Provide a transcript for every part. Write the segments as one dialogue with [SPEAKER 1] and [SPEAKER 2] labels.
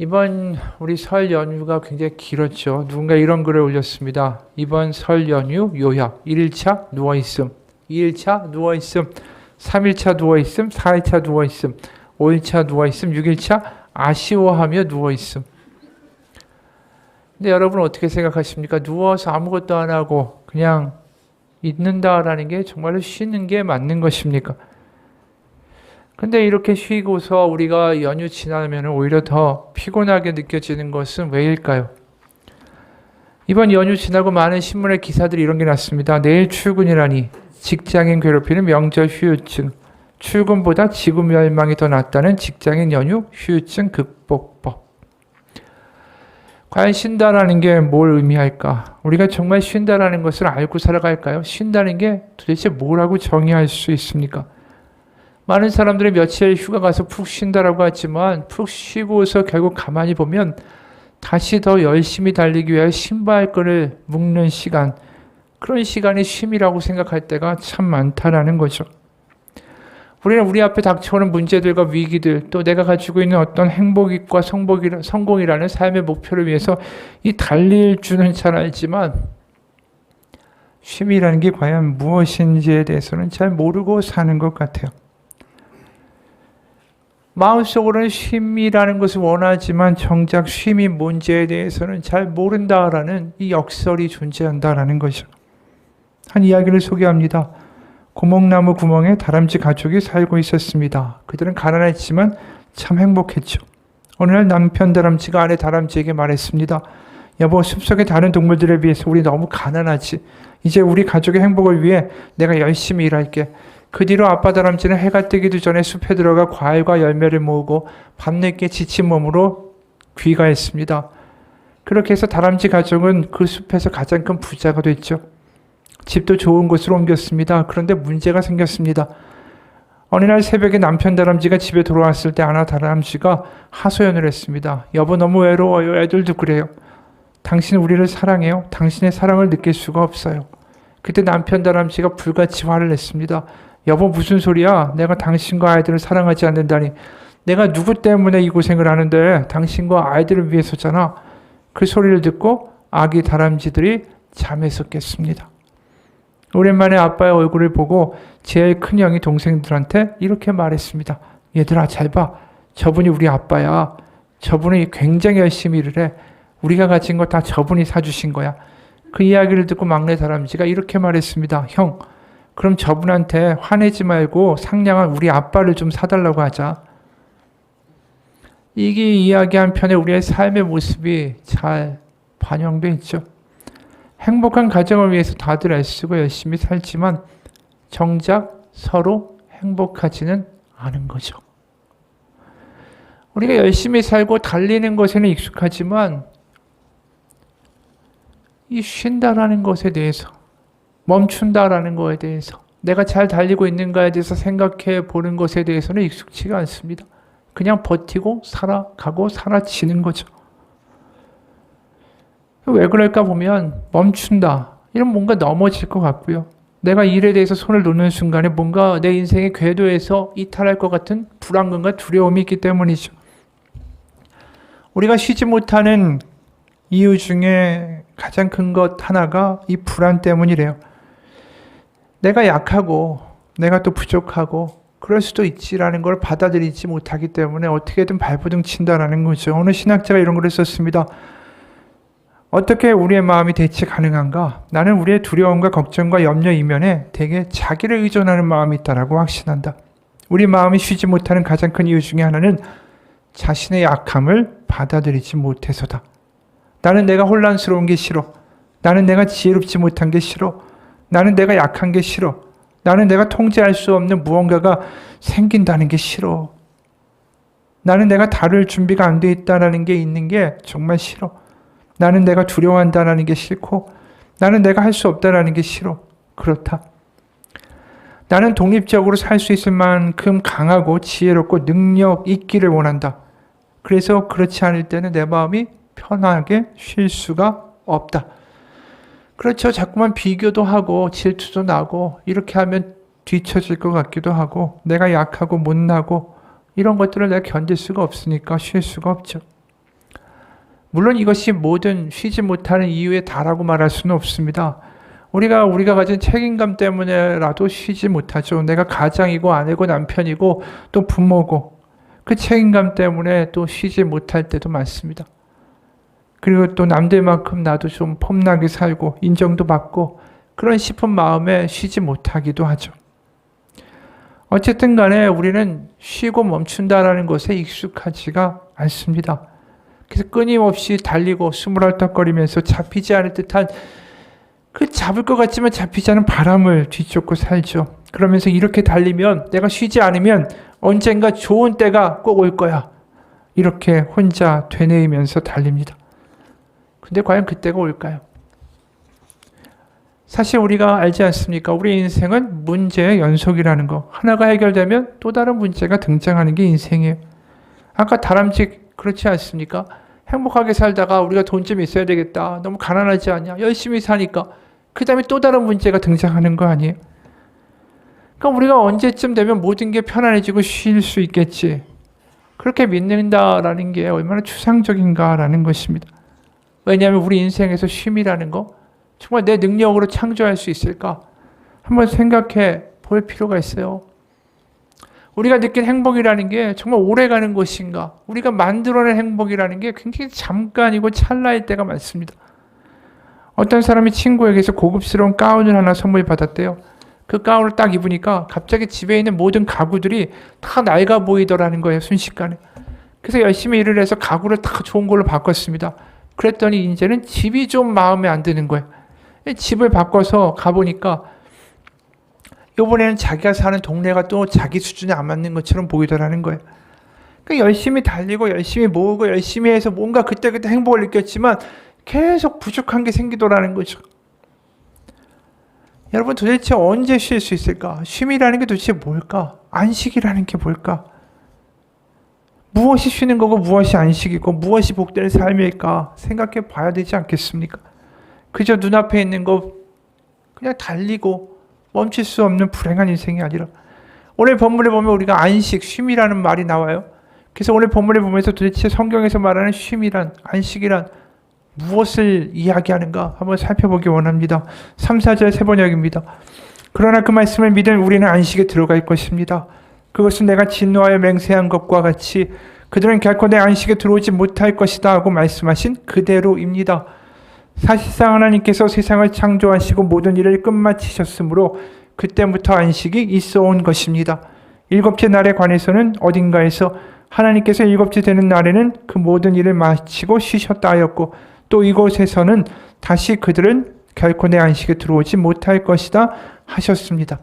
[SPEAKER 1] 이번 우리 설 연휴가 굉장히 길었죠. 누군가 이런 글을 올렸습니다. 이번 설 연휴 요약. 1일차 누워있음, 2일차 누워있음, 3일차 누워있음, 4일차 누워있음, 5일차 누워있음, 6일차 아쉬워하며 누워있음. 근데 여러분 어떻게 생각하십니까? 누워서 아무것도 안 하고 그냥 있는다라는 게 정말로 쉬는 게 맞는 것입니까? 근데 이렇게 쉬고서 우리가 연휴 지나면 오히려 더 피곤하게 느껴지는 것은 왜일까요? 이번 연휴 지나고 많은 신문의 기사들이 이런 게 났습니다. 내일 출근이라니 직장인 괴롭히는 명절 후유증. 출근보다 지구 멸망이 더 낫다는 직장인 연휴 후유증 극복법. 과연 쉰다라는 게 뭘 의미할까? 우리가 정말 쉰다라는 것을 알고 살아갈까요? 쉰다는 게 도대체 뭐라고 정의할 수 있습니까? 많은 사람들이 며칠 휴가 가서 푹 쉰다라고 하지만 푹 쉬고서 결국 가만히 보면 다시 더 열심히 달리기 위해 신발끈을 묶는 시간, 그런 시간이 쉼이라고 생각할 때가 참 많다라는 거죠. 우리는 우리 앞에 닥쳐오는 문제들과 위기들, 또 내가 가지고 있는 어떤 행복과 성공이라는 삶의 목표를 위해서 이 달릴 줄은 잘 알지만 쉼이라는 게 과연 무엇인지에 대해서는 잘 모르고 사는 것 같아요. 마음속으로는 쉼이라는 것을 원하지만 정작 쉼이 뭔지에 대해서는 잘 모른다라는 이 역설이 존재한다라는 거죠. 한 이야기를 소개합니다. 고목나무 구멍에 다람쥐 가족이 살고 있었습니다. 그들은 가난했지만 참 행복했죠. 어느 날 남편 다람쥐가 아내 다람쥐에게 말했습니다. 여보, 숲속의 다른 동물들에 비해서 우리 너무 가난하지. 이제 우리 가족의 행복을 위해 내가 열심히 일할게. 그 뒤로 아빠 다람쥐는 해가 뜨기도 전에 숲에 들어가 과일과 열매를 모으고 밤늦게 지친 몸으로 귀가했습니다. 그렇게 해서 다람쥐 가족은 그 숲에서 가장 큰 부자가 됐죠. 집도 좋은 곳으로 옮겼습니다. 그런데 문제가 생겼습니다. 어느 날 새벽에 남편 다람쥐가 집에 돌아왔을 때 아내 다람쥐가 하소연을 했습니다. 여보, 너무 외로워요. 애들도 그래요. 당신 우리를 사랑해요. 당신의 사랑을 느낄 수가 없어요. 그때 남편 다람쥐가 불같이 화를 냈습니다. 여보, 무슨 소리야? 내가 당신과 아이들을 사랑하지 않는다니. 내가 누구 때문에 이 고생을 하는데 당신과 아이들을 위해서잖아. 그 소리를 듣고 아기 다람쥐들이 잠에서 깼습니다. 오랜만에 아빠의 얼굴을 보고 제일 큰 형이 동생들한테 이렇게 말했습니다. 얘들아, 잘 봐. 저분이 우리 아빠야. 저분이 굉장히 열심히 일을 해. 우리가 가진 거 다 저분이 사주신 거야. 그 이야기를 듣고 막내 다람쥐가 이렇게 말했습니다. 형, 그럼 저분한테 화내지 말고 상냥한 우리 아빠를 좀 사달라고 하자. 이게 이야기 한편에 우리의 삶의 모습이 잘 반영되어 있죠. 행복한 가정을 위해서 다들 애쓰고 열심히 살지만 정작 서로 행복하지는 않은 거죠. 우리가 열심히 살고 달리는 것에는 익숙하지만 이 쉰다라는 것에 대해서, 멈춘다라는 것에 대해서, 내가 잘 달리고 있는가에 대해서 생각해 보는 것에 대해서는 익숙치가 않습니다. 그냥 버티고 살아가고 사라지는 거죠. 왜 그럴까 보면 멈춘다. 이런 뭔가 넘어질 것 같고요. 내가 일에 대해서 손을 놓는 순간에 뭔가 내 인생의 궤도에서 이탈할 것 같은 불안감과 두려움이 있기 때문이죠. 우리가 쉬지 못하는 이유 중에 가장 큰 것 하나가 이 불안 때문이래요. 내가 약하고 내가 또 부족하고 그럴 수도 있지라는 걸 받아들이지 못하기 때문에 어떻게든 발버둥 친다라는 거죠. 어느 신학자가 이런 글을 썼습니다. 어떻게 우리의 마음이 대체 가능한가? 나는 우리의 두려움과 걱정과 염려 이면에 대개 자기를 의존하는 마음이 있다라고 확신한다. 우리 마음이 쉬지 못하는 가장 큰 이유 중에 하나는 자신의 약함을 받아들이지 못해서다. 나는 내가 혼란스러운 게 싫어. 나는 내가 지혜롭지 못한 게 싫어. 나는 내가 약한 게 싫어. 나는 내가 통제할 수 없는 무언가가 생긴다는 게 싫어. 나는 내가 다룰 준비가 안 돼 있다는 게 있는 게 정말 싫어. 나는 내가 두려워한다는 게 싫고 나는 내가 할 수 없다는 게 싫어. 그렇다. 나는 독립적으로 살 수 있을 만큼 강하고 지혜롭고 능력 있기를 원한다. 그래서 그렇지 않을 때는 내 마음이 편하게 쉴 수가 없다. 그렇죠. 자꾸만 비교도 하고 질투도 나고 이렇게 하면 뒤처질 것 같기도 하고 내가 약하고 못나고 이런 것들을 내가 견딜 수가 없으니까 쉴 수가 없죠. 물론 이것이 모든 쉬지 못하는 이유에 다라고 말할 수는 없습니다. 우리가 가진 책임감 때문에라도 쉬지 못하죠. 내가 가장이고 아내고 남편이고 또 부모고 그 책임감 때문에 또 쉬지 못할 때도 많습니다. 그리고 또 남들만큼 나도 좀 폼나게 살고 인정도 받고 그런 싶은 마음에 쉬지 못하기도 하죠. 어쨌든 간에 우리는 쉬고 멈춘다라는 것에 익숙하지가 않습니다. 그래서 끊임없이 달리고 스물얼떡거리면서 잡히지 않을 듯한 그 잡을 것 같지만 잡히지 않은 바람을 뒤쫓고 살죠. 그러면서 이렇게 달리면 내가 쉬지 않으면 언젠가 좋은 때가 꼭 올 거야. 이렇게 혼자 되뇌이면서 달립니다. 근데 과연 그때가 올까요? 사실 우리가 알지 않습니까? 우리 인생은 문제의 연속이라는 거. 하나가 해결되면 또 다른 문제가 등장하는 게 인생이에요. 아까 다람쥐 그렇지 않습니까? 행복하게 살다가 우리가 돈 좀 있어야 되겠다. 너무 가난하지 않냐? 열심히 사니까. 그 다음에 또 다른 문제가 등장하는 거 아니에요? 그러니까 우리가 언제쯤 되면 모든 게 편안해지고 쉴 수 있겠지. 그렇게 믿는다라는 게 얼마나 추상적인가라는 것입니다. 왜냐하면 우리 인생에서 쉼이라는 거 정말 내 능력으로 창조할 수 있을까? 한번 생각해 볼 필요가 있어요. 우리가 느낀 행복이라는 게 정말 오래가는 것인가? 우리가 만들어낸 행복이라는 게 굉장히 잠깐이고 찰나일 때가 많습니다. 어떤 사람이 친구에게서 고급스러운 가운을 하나 선물 받았대요. 그 가운을 딱 입으니까 갑자기 집에 있는 모든 가구들이 다 낡아 보이더라는 거예요. 순식간에. 그래서 열심히 일을 해서 가구를 다 좋은 걸로 바꿨습니다. 그랬더니 이제는 집이 좀 마음에 안 드는 거예요. 집을 바꿔서 가보니까 이번에는 자기가 사는 동네가 또 자기 수준에 안 맞는 것처럼 보이더라는 거예요. 그러니까 열심히 달리고 열심히 모으고 열심히 해서 뭔가 그때그때 행복을 느꼈지만 계속 부족한 게 생기더라는 거죠. 여러분 도대체 언제 쉴 수 있을까? 쉼이라는 게 도대체 뭘까? 안식이라는 게 뭘까? 무엇이 쉬는 거고 무엇이 안식이고 무엇이 복될 삶일까 생각해 봐야 되지 않겠습니까? 그저 눈앞에 있는 거 그냥 달리고 멈출 수 없는 불행한 인생이 아니라 오늘 본문에 보면 우리가 안식, 쉼이라는 말이 나와요. 그래서 오늘 본문을 보면서 도대체 성경에서 말하는 쉼이란, 안식이란 무엇을 이야기하는가 한번 살펴보기 원합니다. 3, 4절 세 번역입니다. 그러나 그 말씀을 믿은 우리는 안식에 들어갈 것입니다. 그것은 내가 진노하여 맹세한 것과 같이 그들은 결코 내 안식에 들어오지 못할 것이다 하고 말씀하신 그대로입니다. 사실상 하나님께서 세상을 창조하시고 모든 일을 끝마치셨으므로 그때부터 안식이 있어 온 것입니다. 일곱째 날에 관해서는 어딘가에서 하나님께서 일곱째 되는 날에는 그 모든 일을 마치고 쉬셨다 하였고 또 이곳에서는 다시 그들은 결코 내 안식에 들어오지 못할 것이다 하셨습니다.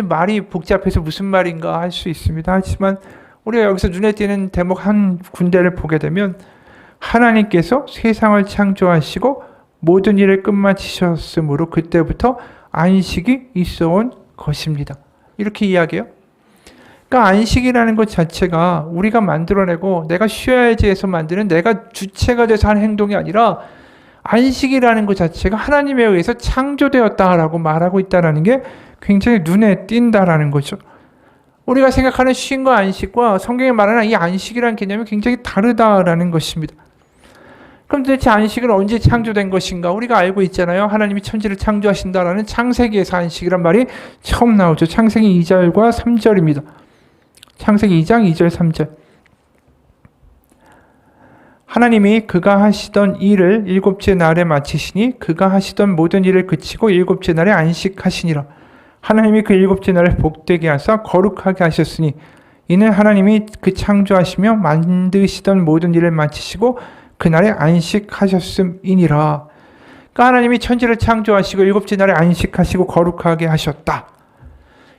[SPEAKER 1] 말이 복잡해서 무슨 말인가 할 수 있습니다. 하지만 우리가 여기서 눈에 띄는 대목 한 군데를 보게 되면 하나님께서 세상을 창조하시고 모든 일을 끝마치셨으므로 그때부터 안식이 있어 온 것입니다. 이렇게 이야기해요. 그러니까 안식이라는 것 자체가 우리가 만들어내고 내가 쉬어야지 해서 만드는 내가 주체가 돼서 하는 행동이 아니라 안식이라는 것 자체가 하나님에 의해서 창조되었다라고 말하고 있다는 게 굉장히 눈에 띈다라는 거죠. 우리가 생각하는 쉼과 안식과 성경이 말하는 이 안식이라는 개념이 굉장히 다르다라는 것입니다. 그럼 도대체 안식은 언제 창조된 것인가? 우리가 알고 있잖아요. 하나님이 천지를 창조하신다라는 창세기에서 안식이란 말이 처음 나오죠. 창세기 2절과 3절입니다. 창세기 2장 2절 3절. 하나님이 그가 하시던 일을 일곱째 날에 마치시니 그가 하시던 모든 일을 그치고 일곱째 날에 안식하시니라. 하나님이 그 일곱째 날을 복되게 하사 거룩하게 하셨으니 이는 하나님이 그 창조하시며 만드시던 모든 일을 마치시고 그날에 안식하셨음이니라. 그러니까 하나님이 천지를 창조하시고 일곱째 날에 안식하시고 거룩하게 하셨다.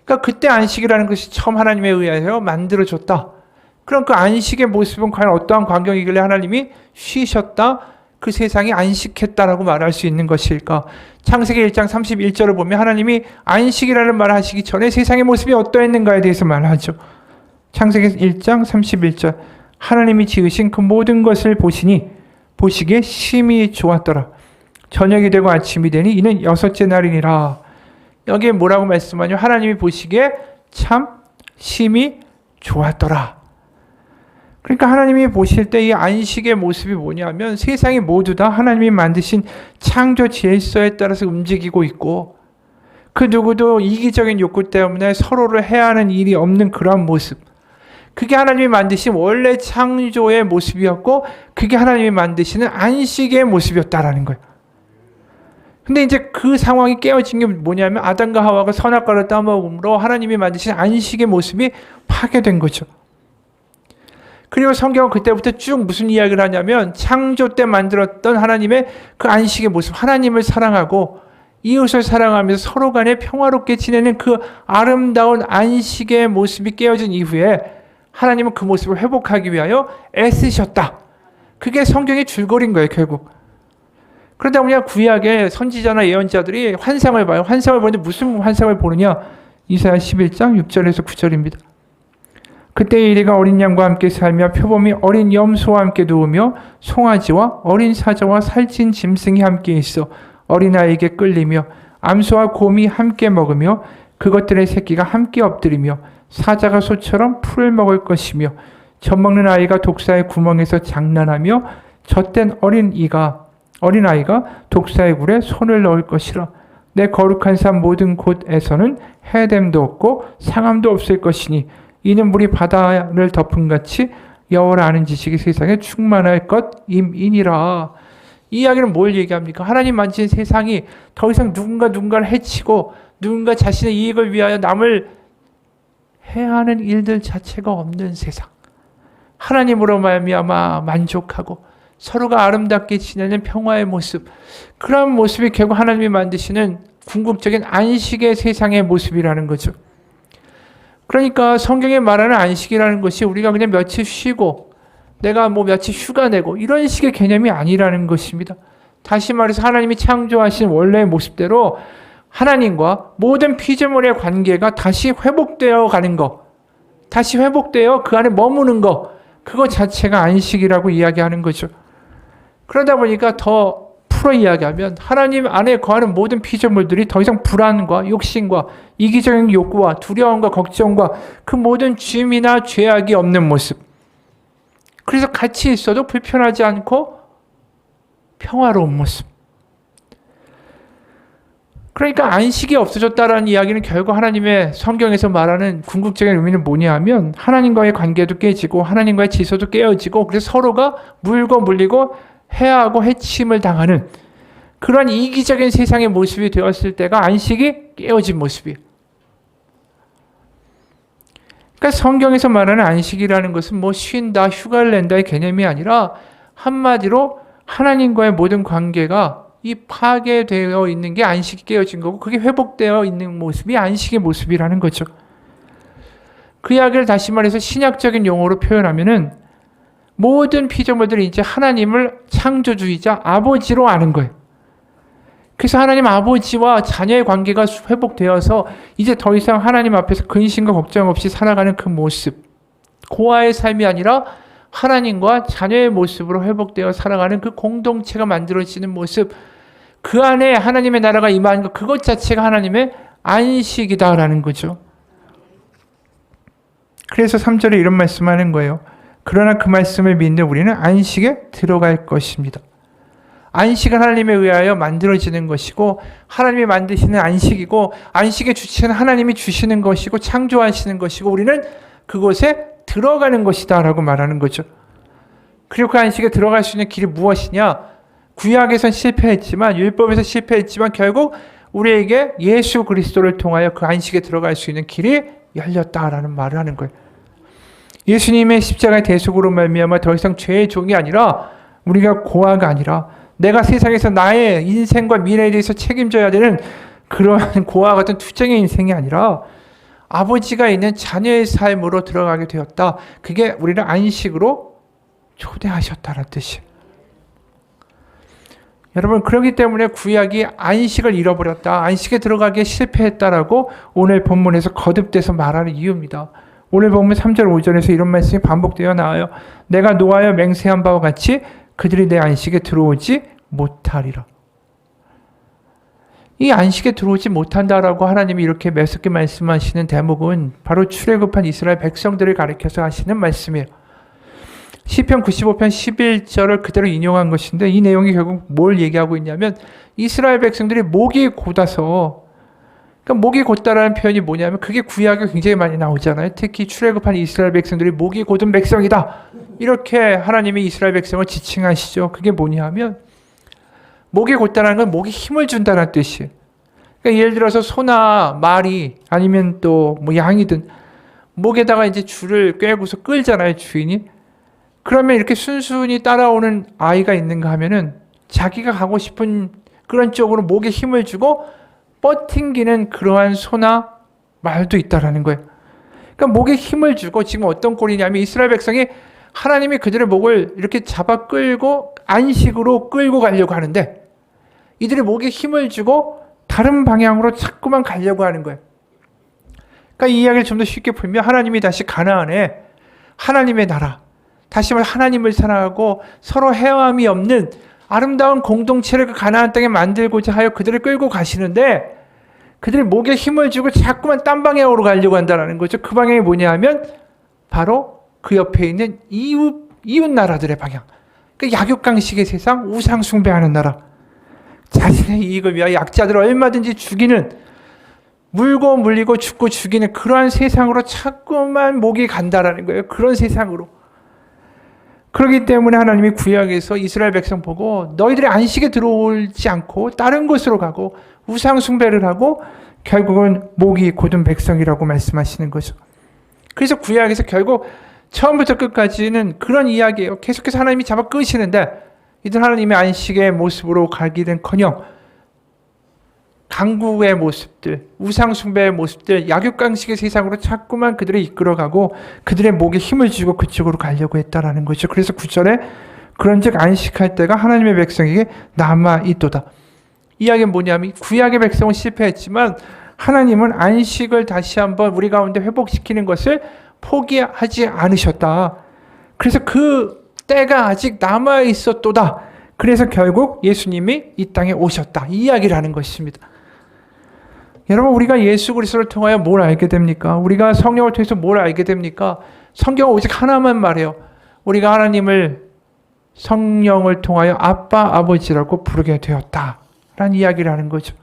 [SPEAKER 1] 그러니까 그때 안식이라는 것이 처음 하나님에 의하여 만들어졌다. 그럼 그 안식의 모습은 과연 어떠한 광경이길래 하나님이 쉬셨다, 그 세상이 안식했다라고 말할 수 있는 것일까? 창세기 1장 31절을 보면 하나님이 안식이라는 말을 하시기 전에 세상의 모습이 어떠했는가에 대해서 말하죠. 창세기 1장 31절. 하나님이 지으신 그 모든 것을 보시니 보시기에 심히 좋았더라. 저녁이 되고 아침이 되니 이는 여섯째 날이니라. 여기에 뭐라고 말씀하냐면 하나님이 보시기에 참 심히 좋았더라. 그러니까 하나님이 보실 때 이 안식의 모습이 뭐냐면 세상이 모두 다 하나님이 만드신 창조 질서에 따라서 움직이고 있고 그 누구도 이기적인 욕구 때문에 서로를 해하는 일이 없는 그런 모습. 그게 하나님이 만드신 원래 창조의 모습이었고 그게 하나님이 만드시는 안식의 모습이었다라는 거예요. 근데 이제 그 상황이 깨어진 게 뭐냐면 아담과 하와가 선악과를 따먹음으로 하나님이 만드신 안식의 모습이 파괴된 거죠. 그리고 성경은 그때부터 쭉 무슨 이야기를 하냐면 창조 때 만들었던 하나님의 그 안식의 모습, 하나님을 사랑하고 이웃을 사랑하면서 서로 간에 평화롭게 지내는 그 아름다운 안식의 모습이 깨어진 이후에 하나님은 그 모습을 회복하기 위하여 애쓰셨다. 그게 성경의 줄거리인 거예요, 결국. 그러다 보니 구약의 선지자나 예언자들이 환상을 봐요. 환상을 보는데 무슨 환상을 보느냐? 이사야 11장 6절에서 9절입니다. 그때 이리가 어린 양과 함께 살며 표범이 어린 염소와 함께 누우며 송아지와 어린 사자와 살찐 짐승이 함께 있어 어린아이에게 끌리며 암소와 곰이 함께 먹으며 그것들의 새끼가 함께 엎드리며 사자가 소처럼 풀을 먹을 것이며 젖먹는 아이가 독사의 구멍에서 장난하며 젖된 어린아이가 독사의 굴에 손을 넣을 것이라. 내 거룩한 산 모든 곳에서는 해됨도 없고 상함도 없을 것이니 이는 물이 바다를 덮음같이 여호와를 아는 지식이 세상에 충만할 것임이니라. 이 이야기는 뭘 얘기합니까? 하나님 만진 세상이 더 이상 누군가를 해치고 누군가 자신의 이익을 위하여 남을 해하는 일들 자체가 없는 세상. 하나님으로 말미암아 만족하고 서로가 아름답게 지내는 평화의 모습. 그런 모습이 결국 하나님이 만드시는 궁극적인 안식의 세상의 모습이라는 거죠. 그러니까 성경에 말하는 안식이라는 것이 우리가 그냥 며칠 쉬고 내가 며칠 휴가 내고 이런 식의 개념이 아니라는 것입니다. 다시 말해서 하나님이 창조하신 원래의 모습대로 하나님과 모든 피조물의 관계가 다시 회복되어 가는 것, 다시 회복되어 그 안에 머무는 것, 그것 자체가 안식이라고 이야기하는 거죠. 그러다 보니까 더 풀어 이야기하면 하나님 안에 거하는 모든 피조물들이 더 이상 불안과 욕심과 이기적인 욕구와 두려움과 걱정과 그 모든 짐이나 죄악이 없는 모습. 그래서 같이 있어도 불편하지 않고 평화로운 모습. 그러니까 안식이 없어졌다라는 이야기는 결국 하나님의 성경에서 말하는 궁극적인 의미는 뭐냐 하면 하나님과의 관계도 깨지고 하나님과의 질서도 깨어지고 그래서 서로가 물고 물리고 해하고 해침을 당하는 그런 이기적인 세상의 모습이 되었을 때가 안식이 깨어진 모습이에요. 그러니까 성경에서 말하는 안식이라는 것은 쉰다, 휴가를 낸다의 개념이 아니라 한마디로 하나님과의 모든 관계가 이 파괴되어 있는 게 안식이 깨어진 거고 그게 회복되어 있는 모습이 안식의 모습이라는 거죠. 그 이야기를 다시 말해서 신약적인 용어로 표현하면은 모든 피조물들이 이제 하나님을 창조주이자 아버지로 아는 거예요. 그래서 하나님 아버지와 자녀의 관계가 회복되어서 이제 더 이상 하나님 앞에서 근심과 걱정 없이 살아가는 그 모습, 고아의 삶이 아니라 하나님과 자녀의 모습으로 회복되어 살아가는 그 공동체가 만들어지는 모습, 그 안에 하나님의 나라가 임하는 것, 그것 자체가 하나님의 안식이다라는 거죠. 그래서 3절에 이런 말씀하는 거예요. 그러나 그 말씀을 믿는 우리는 안식에 들어갈 것입니다. 안식은 하나님에 의하여 만들어지는 것이고 하나님이 만드시는 안식이고 안식의 주체는 하나님이 주시는 것이고 창조하시는 것이고 우리는 그곳에 들어가는 것이다 라고 말하는 거죠. 그리고 그 안식에 들어갈 수 있는 길이 무엇이냐? 구약에선 실패했지만 율법에서 실패했지만 결국 우리에게 예수 그리스도를 통하여 그 안식에 들어갈 수 있는 길이 열렸다라는 말을 하는 거예요. 예수님의 십자가의 대속으로 말미암아 더 이상 죄의 종이 아니라 우리가 고아가 아니라 내가 세상에서 나의 인생과 미래에 대해서 책임져야 되는 그런 고아와 같은 투쟁의 인생이 아니라 아버지가 있는 자녀의 삶으로 들어가게 되었다. 그게 우리를 안식으로 초대하셨다는 뜻이에요. 여러분 그렇기 때문에 구약이 안식을 잃어버렸다. 안식에 들어가기에 실패했다라고 오늘 본문에서 거듭돼서 말하는 이유입니다. 오늘 본문 3절 5절에서 이런 말씀이 반복되어 나와요. 내가 노하여 맹세한 바와 같이 그들이 내 안식에 들어오지 못하리라. 이 안식에 들어오지 못한다라고 하나님이 이렇게 매섭게 말씀하시는 대목은 바로 출애굽한 이스라엘 백성들을 가리켜서 하시는 말씀이에요. 시편 95편 11절을 그대로 인용한 것인데 이 내용이 결국 뭘 얘기하고 있냐면 이스라엘 백성들이 목이 곧아서, 그러니까 목이 곧다라는 표현이 뭐냐면 그게 구약에 굉장히 많이 나오잖아요. 특히 출애굽한 이스라엘 백성들이 목이 곧은 백성이다. 이렇게 하나님이 이스라엘 백성을 지칭하시죠. 그게 뭐냐면 목이 곧다라는 건 목에 힘을 준다는 뜻이에요. 그러니까 예를 들어서 소나 말이 아니면 또 뭐 양이든 목에다가 이제 줄을 꿰고서 끌잖아요, 주인이. 그러면 이렇게 순순히 따라오는 아이가 있는가 하면은 자기가 가고 싶은 그런 쪽으로 목에 힘을 주고 뻗팅기는 그러한 소나 말도 있다라는 거예요. 그러니까 목에 힘을 주고 지금 어떤 꼴이냐면 이스라엘 백성이 하나님이 그들의 목을 이렇게 잡아 끌고 안식으로 끌고 가려고 하는데 이들의 목에 힘을 주고 다른 방향으로 자꾸만 가려고 하는 거예요. 그러니까 이 이야기를 좀 더 쉽게 풀면 하나님이 다시 가나안에 하나님의 나라, 다시 말해 하나님을 사랑하고 서로 해함이 없는 아름다운 공동체를 그 가나안 땅에 만들고자 하여 그들을 끌고 가시는데 그들이 목에 힘을 주고 자꾸만 딴 방향으로 가려고 한다는 거죠. 그 방향이 뭐냐 하면 바로 그 옆에 있는 이웃 나라들의 방향. 그 약육강식의 세상, 우상 숭배하는 나라. 자신의 이익을 위하여 약자들을 얼마든지 죽이는, 물고 물리고 죽고 죽이는 그러한 세상으로 자꾸만 목이 간다라는 거예요. 그런 세상으로. 그렇기 때문에 하나님이 구약에서 이스라엘 백성 보고 너희들이 안식에 들어오지 않고 다른 곳으로 가고 우상 숭배를 하고 결국은 목이 곧은 백성이라고 말씀하시는 거죠. 그래서 구약에서 결국 처음부터 끝까지는 그런 이야기예요. 계속해서 하나님이 잡아 끄시는데 이들 하나님의 안식의 모습으로 가기는커녕 강구의 모습들, 우상 숭배의 모습들, 약육강식의 세상으로 자꾸만 그들을 이끌어가고 그들의 목에 힘을 주고 그쪽으로 가려고 했다라는 거죠. 그래서 9절에 그런즉 안식할 때가 하나님의 백성에게 남아있도다. 이야기는 뭐냐면 구약의 백성은 실패했지만 하나님은 안식을 다시 한번 우리 가운데 회복시키는 것을 포기하지 않으셨다. 그래서 그 때가 아직 남아있었도다. 그래서 결국 예수님이 이 땅에 오셨다. 이 이야기를 하는 것입니다. 여러분, 우리가 예수 그리스도를 통하여 뭘 알게 됩니까? 우리가 성령을 통해서 뭘 알게 됩니까? 성경은 오직 하나만 말해요. 우리가 하나님을 성령을 통하여 아빠, 아버지라고 부르게 되었다 라는 이야기를 하는 거죠.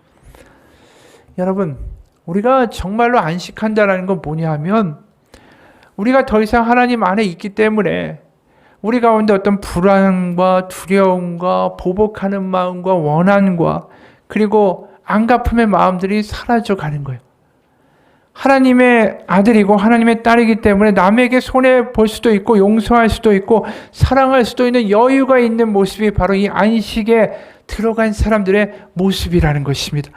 [SPEAKER 1] 여러분, 우리가 정말로 안식한다는 건 뭐냐 하면 우리가 더 이상 하나님 안에 있기 때문에 우리 가운데 어떤 불안과 두려움과 보복하는 마음과 원한과 그리고 안갚음의 마음들이 사라져가는 거예요. 하나님의 아들이고 하나님의 딸이기 때문에 남에게 손해볼 수도 있고 용서할 수도 있고 사랑할 수도 있는 여유가 있는 모습이 바로 이 안식에 들어간 사람들의 모습이라는 것입니다.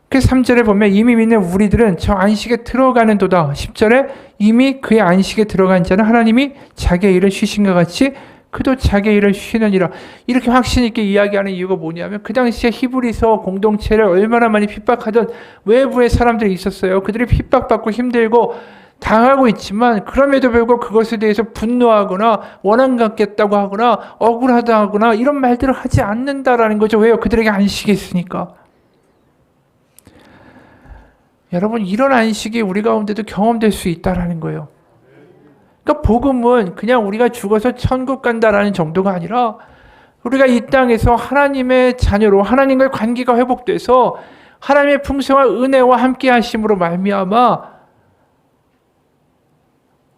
[SPEAKER 1] 그래서 3절에 보면 이미 믿는 우리들은 저 안식에 들어가는 도다. 10절에 이미 그의 안식에 들어간 자는 하나님이 자기의 일을 쉬신과 같이 그도 자기의 일을 쉬느니라. 이렇게 확신 있게 이야기하는 이유가 뭐냐면 그 당시에 히브리서 공동체를 얼마나 많이 핍박하던 외부의 사람들이 있었어요. 그들이 핍박받고 힘들고 당하고 있지만 그럼에도 불구하고 그것에 대해서 분노하거나 원한 갖겠다고 하거나 억울하다 하거나 이런 말들을 하지 않는다라는 거죠. 왜요? 그들에게 안식이 있으니까. 여러분, 이런 안식이 우리 가운데도 경험될 수 있다라는 거예요. 그러니까 복음은 그냥 우리가 죽어서 천국 간다라는 정도가 아니라 우리가 이 땅에서 하나님의 자녀로 하나님과의 관계가 회복돼서 하나님의 풍성한 은혜와 함께 하심으로 말미암아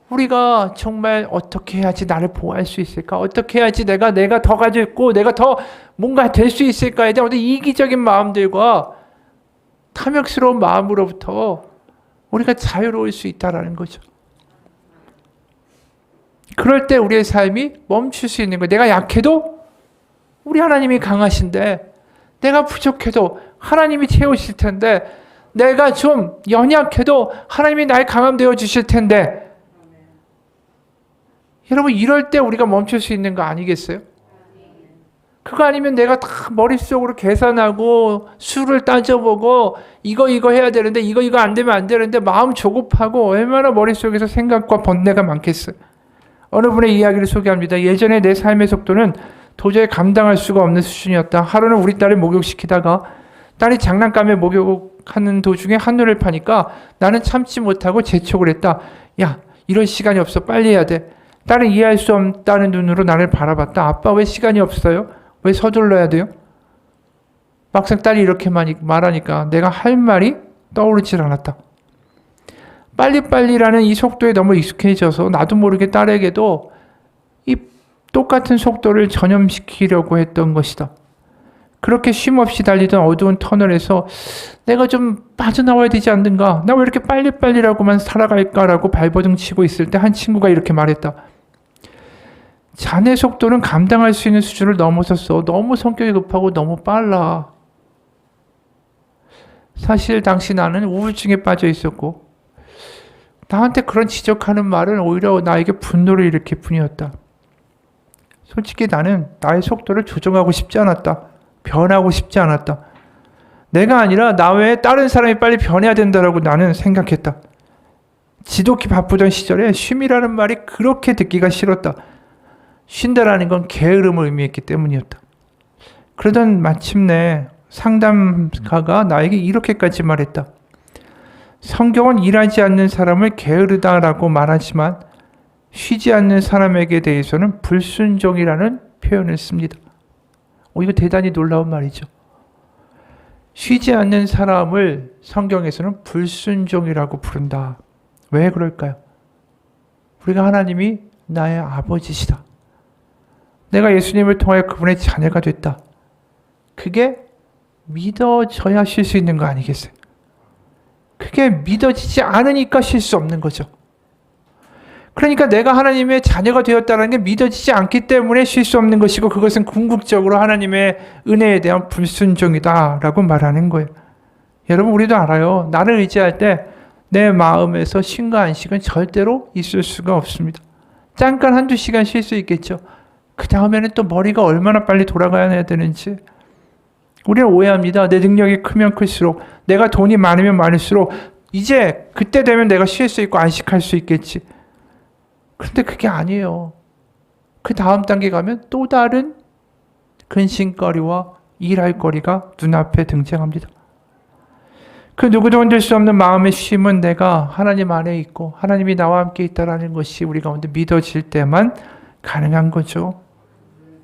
[SPEAKER 1] 우리가 정말 어떻게 해야지 나를 보호할 수 있을까? 어떻게 해야지 내가 더 가지고 내가 더 뭔가 될 수 있을까에 대한 어떤 이기적인 마음들과 탐욕스러운 마음으로부터 우리가 자유로울 수 있다라는 거죠. 그럴 때 우리의 삶이 멈출 수 있는 거예요. 내가 약해도 우리 하나님이 강하신데 내가 부족해도 하나님이 채우실 텐데 내가 좀 연약해도 하나님이 날 강함되어 주실 텐데 여러분, 이럴 때 우리가 멈출 수 있는 거 아니겠어요? 그거 아니면 내가 다 머릿속으로 계산하고 수를 따져보고 이거 해야 되는데 이거 안 되면 안 되는데 마음 조급하고 얼마나 머릿속에서 생각과 번뇌가 많겠어요. 어느 분의 이야기를 소개합니다. 예전에 내 삶의 속도는 도저히 감당할 수가 없는 수준이었다. 하루는 우리 딸을 목욕시키다가 딸이 장난감에 목욕하는 도중에 한눈을 파니까 나는 참지 못하고 재촉을 했다. 야, 이런 시간이 없어. 빨리 해야 돼. 딸은 이해할 수 없다는 눈으로 나를 바라봤다. 아빠 왜 시간이 없어요? 왜 서둘러야 돼요? 막상 딸이 이렇게 말하니까 내가 할 말이 떠오르질 않았다. 빨리빨리라는 이 속도에 너무 익숙해져서 나도 모르게 딸에게도 이 똑같은 속도를 전염시키려고 했던 것이다. 그렇게 쉼없이 달리던 어두운 터널에서 내가 좀 빠져나와야 되지 않는가? 나 왜 이렇게 빨리빨리라고만 살아갈까라고 발버둥 치고 있을 때 한 친구가 이렇게 말했다. 자네 속도는 감당할 수 있는 수준을 넘어섰어. 너무 성격이 급하고 너무 빨라. 사실 당시 나는 우울증에 빠져 있었고 나한테 그런 지적하는 말은 오히려 나에게 분노를 일으킬 뿐이었다. 솔직히 나는 나의 속도를 조정하고 싶지 않았다. 변하고 싶지 않았다. 내가 아니라 나 외에 다른 사람이 빨리 변해야 된다라고 나는 생각했다. 지독히 바쁘던 시절에 쉼이라는 말이 그렇게 듣기가 싫었다. 쉰다라는 건 게으름을 의미했기 때문이었다. 그러던 마침내 상담가가 나에게 이렇게까지 말했다. 성경은 일하지 않는 사람을 게으르다라고 말하지만 쉬지 않는 사람에게 대해서는 불순종이라는 표현을 씁니다. 이거 대단히 놀라운 말이죠. 쉬지 않는 사람을 성경에서는 불순종이라고 부른다. 왜 그럴까요? 우리가 하나님이 나의 아버지시다. 내가 예수님을 통하여 그분의 자녀가 됐다. 그게 믿어져야 쉴 수 있는 거 아니겠어요? 그게 믿어지지 않으니까 쉴 수 없는 거죠. 그러니까 내가 하나님의 자녀가 되었다는 게 믿어지지 않기 때문에 쉴 수 없는 것이고 그것은 궁극적으로 하나님의 은혜에 대한 불순종이다라고 말하는 거예요. 여러분 우리도 알아요. 나를 의지할 때 내 마음에서 쉼과 안식은 절대로 있을 수가 없습니다. 잠깐 한두 시간 쉴 수 있겠죠. 그 다음에는 또 머리가 얼마나 빨리 돌아가야 되는지 우리는 오해합니다. 내 능력이 크면 클수록 내가 돈이 많으면 많을수록 이제 그때 되면 내가 쉴 수 있고 안식할 수 있겠지. 그런데 그게 아니에요. 그 다음 단계 가면 또 다른 근심거리와 일할 거리가 눈앞에 등장합니다. 그 누구도 흔들 수 없는 마음의 쉼은 내가 하나님 안에 있고 하나님이 나와 함께 있다는 것이 우리 가운데 믿어질 때만 가능한 거죠.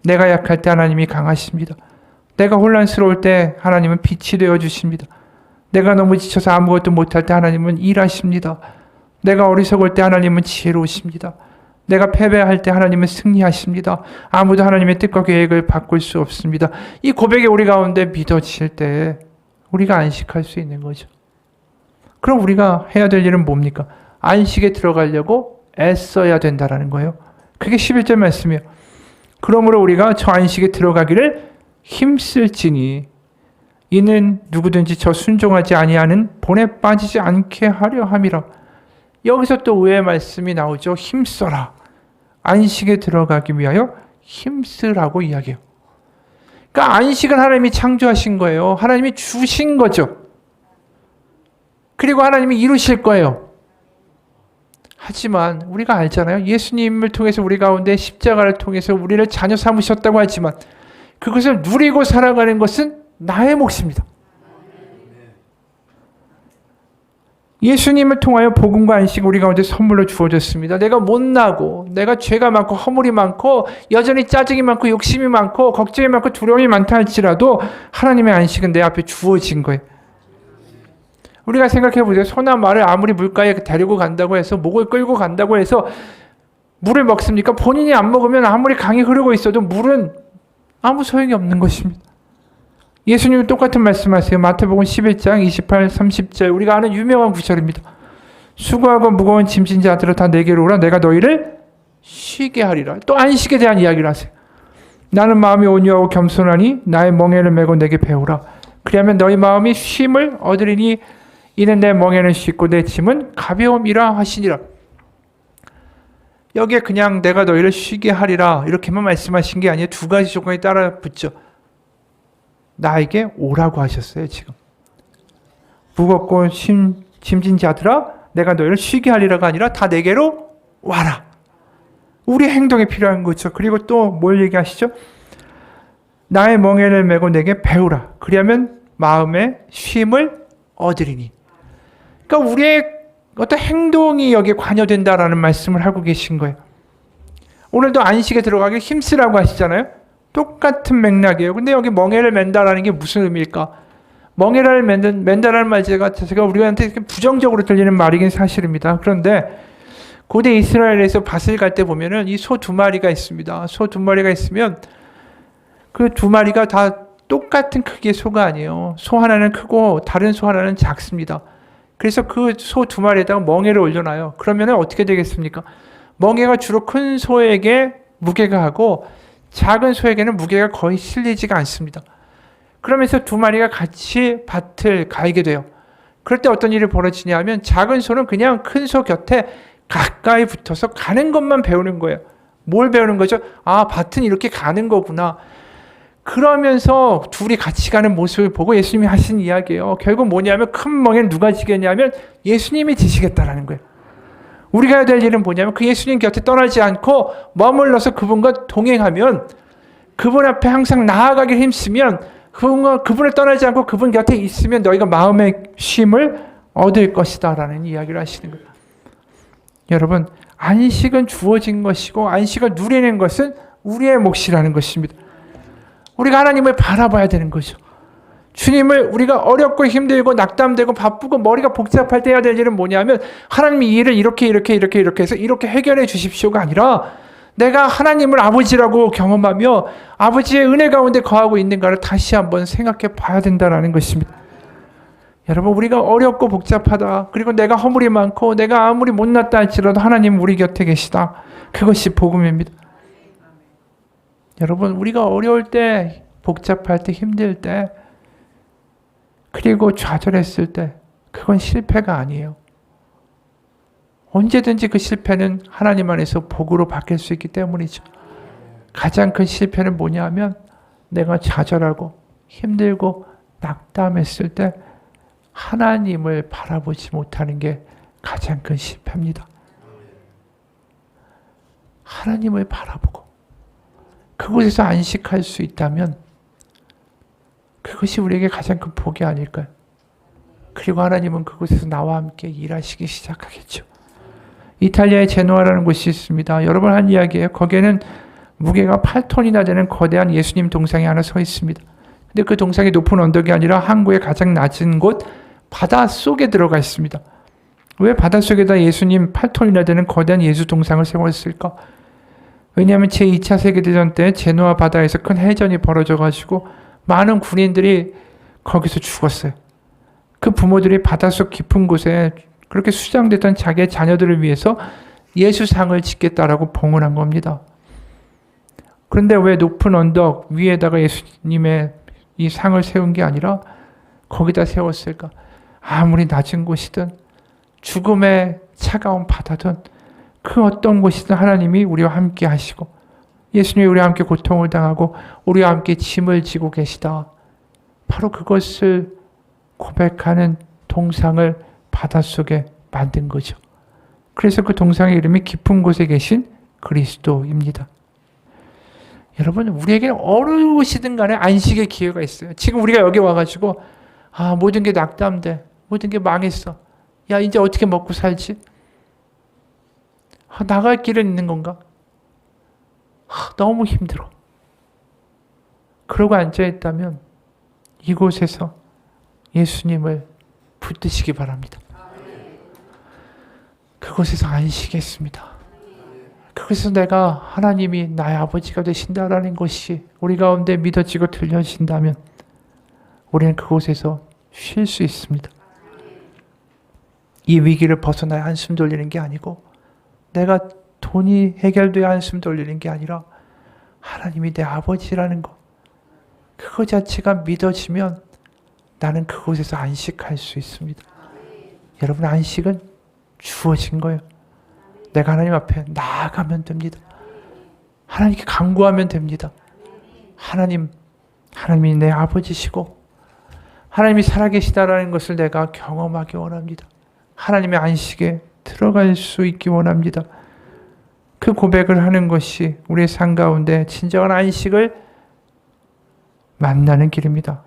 [SPEAKER 1] 내가 약할 때 하나님이 강하십니다. 내가 혼란스러울 때 하나님은 빛이 되어주십니다. 내가 너무 지쳐서 아무것도 못할 때 하나님은 일하십니다. 내가 어리석을 때 하나님은 지혜로우십니다. 내가 패배할 때 하나님은 승리하십니다. 아무도 하나님의 뜻과 계획을 바꿀 수 없습니다. 이 고백이 우리 가운데 믿어질 때 우리가 안식할 수 있는 거죠. 그럼 우리가 해야 될 일은 뭡니까? 안식에 들어가려고 애써야 된다는 거예요. 그게 11절 말씀이에요. 그러므로 우리가 저 안식에 들어가기를 힘쓸지니 이는 누구든지 저 순종하지 아니하는 본에 빠지지 않게 하려 함이라. 여기서 또 의의 말씀이 나오죠. 힘써라. 안식에 들어가기 위하여 힘쓰라고 이야기해요. 그러니까 안식은 하나님이 창조하신 거예요. 하나님이 주신 거죠. 그리고 하나님이 이루실 거예요. 하지만 우리가 알잖아요. 예수님을 통해서 우리 가운데 십자가를 통해서 우리를 자녀 삼으셨다고 하지만 그것을 누리고 살아가는 것은 나의 몫입니다. 예수님을 통하여 복음과 안식 우리 가운데 선물로 주어졌습니다. 내가 못나고 내가 죄가 많고 허물이 많고 여전히 짜증이 많고 욕심이 많고 걱정이 많고 두려움이 많다 할지라도 하나님의 안식은 내 앞에 주어진 거예요. 우리가 생각해 보세요. 소나 말을 아무리 물가에 데리고 간다고 해서 목을 끌고 간다고 해서 물을 먹습니까? 본인이 안 먹으면 아무리 강이 흐르고 있어도 물은 아무 소용이 없는 것입니다. 예수님은 똑같은 말씀하세요. 마태복음 11장 28, 30절 우리가 아는 유명한 구절입니다. 수고하고 무거운 짐진 자들아 다 내게로 오라. 내가 너희를 쉬게 하리라. 또 안식에 대한 이야기를 하세요. 나는 마음이 온유하고 겸손하니 나의 멍에를 메고 내게 배우라. 그리하면 너희 마음이 쉼을 얻으리니 이는 내 멍에는 쉽고 내 짐은 가벼움이라 하시니라. 여기에 그냥 내가 너희를 쉬게 하리라 이렇게만 말씀하신 게 아니에요. 두 가지 조건이 따라 붙죠. 나에게 오라고 하셨어요. 지금 무겁고 짐진 자들아 내가 너희를 쉬게 하리라가 아니라 다 내게로 와라. 우리 행동이 필요한 거죠. 그리고 또 뭘 얘기하시죠? 나의 멍에를 메고 내게 배우라. 그리하면 마음의 쉼을 얻으리니. 그러니까 우리의 어떤 행동이 여기에 관여된다라는 말씀을 하고 계신 거예요. 오늘도 안식에 들어가기 힘쓰라고 하시잖아요. 똑같은 맥락이에요. 근데 여기 멍에를 맨다라는 게 무슨 의미일까? 멍에를 맨다라는 말 자체가 우리한테 부정적으로 들리는 말이긴 사실입니다. 그런데 고대 이스라엘에서 밭을 갈 때 보면은 이 소 두 마리가 있습니다. 소 두 마리가 있으면 그 두 마리가 다 똑같은 크기의 소가 아니에요. 소 하나는 크고 다른 소 하나는 작습니다. 그래서 그 소 두 마리에다가 멍에를 올려놔요. 그러면은 어떻게 되겠습니까? 멍에가 주로 큰 소에게 무게가 하고 작은 소에게는 무게가 거의 실리지가 않습니다. 그러면서 두 마리가 같이 밭을 갈게 돼요. 그럴 때 어떤 일이 벌어지냐면 작은 소는 그냥 큰 소 곁에 가까이 붙어서 가는 것만 배우는 거예요. 뭘 배우는 거죠? 아, 밭은 이렇게 가는 거구나. 그러면서 둘이 같이 가는 모습을 보고 예수님이 하신 이야기예요. 결국 뭐냐면 큰 멍에는 누가 지겠냐면 예수님이 지시겠다라는 거예요. 우리가 해야 될 일은 뭐냐면 그 예수님 곁에 떠나지 않고 머물러서 그분과 동행하면, 그분 앞에 항상 나아가길 힘쓰면, 그분을 떠나지 않고 그분 곁에 있으면 너희가 마음의 쉼을 얻을 것이다 라는 이야기를 하시는 거예요. 여러분, 안식은 주어진 것이고 안식을 누리는 것은 우리의 몫이라는 것입니다. 우리가 하나님을 바라봐야 되는 거죠. 주님을 우리가 어렵고 힘들고 낙담되고 바쁘고 머리가 복잡할 때 해야 될 일은 뭐냐면 하나님이 이 일을 이렇게 해서 이렇게 해결해 주십시오가 아니라 내가 하나님을 아버지라고 경험하며 아버지의 은혜 가운데 거하고 있는가를 다시 한번 생각해 봐야 된다는 것입니다. 여러분, 우리가 어렵고 복잡하다, 그리고 내가 허물이 많고 내가 아무리 못났다 할지라도 하나님 우리 곁에 계시다. 그것이 복음입니다. 여러분, 우리가 어려울 때, 복잡할 때, 힘들 때, 그리고 좌절했을 때 그건 실패가 아니에요. 언제든지 그 실패는 하나님 안에서 복으로 바뀔 수 있기 때문이죠. 가장 큰 실패는 뭐냐 하면 내가 좌절하고 힘들고 낙담했을 때 하나님을 바라보지 못하는 게 가장 큰 실패입니다. 하나님을 바라보고 그곳에서 안식할 수 있다면 그것이 우리에게 가장 큰 복이 아닐까요? 그리고 하나님은 그곳에서 나와 함께 일하시기 시작하겠죠. 이탈리아의 제노아라는 곳이 있습니다. 여러 번 한 이야기예요. 거기에는 무게가 8톤이나 되는 거대한 예수님 동상이 하나 서 있습니다. 근데 그 동상이 높은 언덕이 아니라 항구의 가장 낮은 곳 바다 속에 들어가 있습니다. 왜 바다 속에다 예수님 8톤이나 되는 거대한 예수 동상을 세웠을까? 왜냐하면 제2차 세계대전 때 제노아 바다에서 큰 해전이 벌어져가지고 많은 군인들이 거기서 죽었어요. 그 부모들이 바닷속 깊은 곳에 그렇게 수장됐던 자기의 자녀들을 위해서 예수상을 짓겠다라고 봉헌한 겁니다. 그런데 왜 높은 언덕 위에다가 예수님의 이 상을 세운 게 아니라 거기다 세웠을까? 아무리 낮은 곳이든 죽음의 차가운 바다든 그 어떤 곳이든 하나님이 우리와 함께 하시고 예수님이 우리와 함께 고통을 당하고 우리와 함께 짐을 지고 계시다. 바로 그것을 고백하는 동상을 바닷속에 만든 거죠. 그래서 그 동상의 이름이 깊은 곳에 계신 그리스도입니다. 여러분, 우리에게는 어느 곳이든 간에 안식의 기회가 있어요. 지금 우리가 여기 와가지고 모든 게 낙담돼. 모든 게 망했어. 야, 이제 어떻게 먹고 살지? 나갈 길은 있는 건가? 너무 힘들어. 그러고 앉아있다면 이곳에서 예수님을 붙드시기 바랍니다. 그곳에서 안식했습니다. 그래서 내가 하나님이 나의 아버지가 되신다라는 것이 우리 가운데 믿어지고 들려진다면 우리는 그곳에서 쉴 수 있습니다. 이 위기를 벗어나야 한숨 돌리는 게 아니고 내가 돈이 해결돼야 한숨 돌리는 게 아니라 하나님이 내 아버지라는 것, 그거 자체가 믿어지면 나는 그곳에서 안식할 수 있습니다. 여러분, 안식은 주어진 거예요. 내가 하나님 앞에 나아가면 됩니다. 하나님께 간구하면 됩니다. 하나님이 내 아버지시고 하나님이 살아계시다라는 것을 내가 경험하기 원합니다. 하나님의 안식에 들어갈 수 있기 원합니다. 그 고백을 하는 것이 우리의 삶 가운데 진정한 안식을 만나는 길입니다.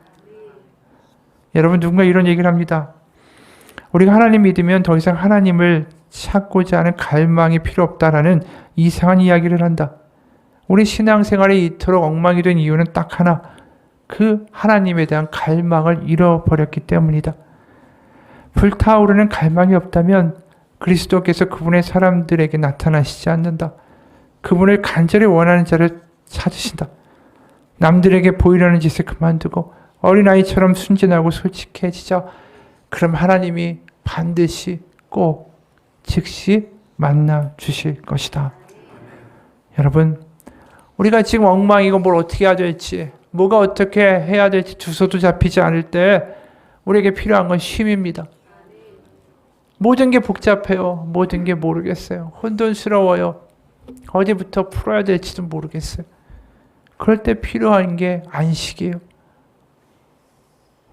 [SPEAKER 1] 여러분, 누군가 이런 얘기를 합니다. 우리가 하나님 믿으면 더 이상 하나님을 찾고자 하는 갈망이 필요 없다라는 이상한 이야기를 한다. 우리 신앙생활이 이토록 엉망이 된 이유는 딱 하나, 그 하나님에 대한 갈망을 잃어버렸기 때문이다. 불타오르는 갈망이 없다면 그리스도께서 그분의 사람들에게 나타나시지 않는다. 그분을 간절히 원하는 자를 찾으신다. 남들에게 보이려는 짓을 그만두고 어린아이처럼 순진하고 솔직해지자. 그럼 하나님이 반드시 꼭 즉시 만나 주실 것이다. 여러분, 우리가 지금 엉망이고 뭘 어떻게 해야 될지, 뭐가 어떻게 해야 될지 주소도 잡히지 않을 때 우리에게 필요한 건 쉼입니다. 모든 게 복잡해요. 모든 게 모르겠어요. 혼돈스러워요. 어디부터 풀어야 될지도 모르겠어요. 그럴 때 필요한 게 안식이에요.